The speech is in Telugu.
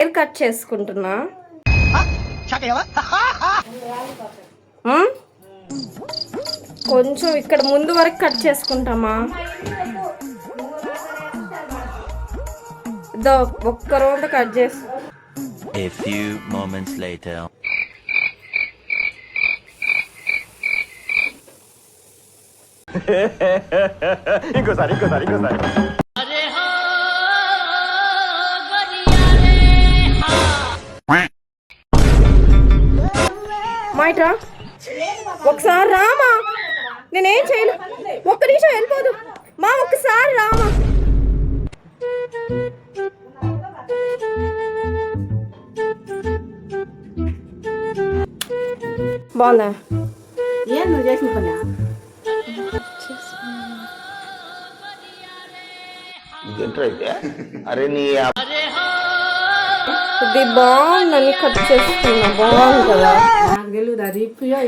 హెయిర్ కట్ చేసుకుంటున్నా. కొంచెం ఇక్కడ ముందు వరకు కట్ చేసుకుంటామా. ఇదో ఒక్క రౌండ్ కట్ చేసి A few moments later. ఇంకోసారి మైట్రా ఒకసారి రామా, నేనేం చేయను. ఒక్క నిమిషం వెళ్ళిపోదు మా, ఒక్కసారి రామా. బాగుందా? ఏం నువ్వు చేసిన పని? అరే నీ ఇది బాగుందని కట్ చేస్తున్నా. బాగుంది కదా. నాకు తెలియదు అది ఇప్పుయో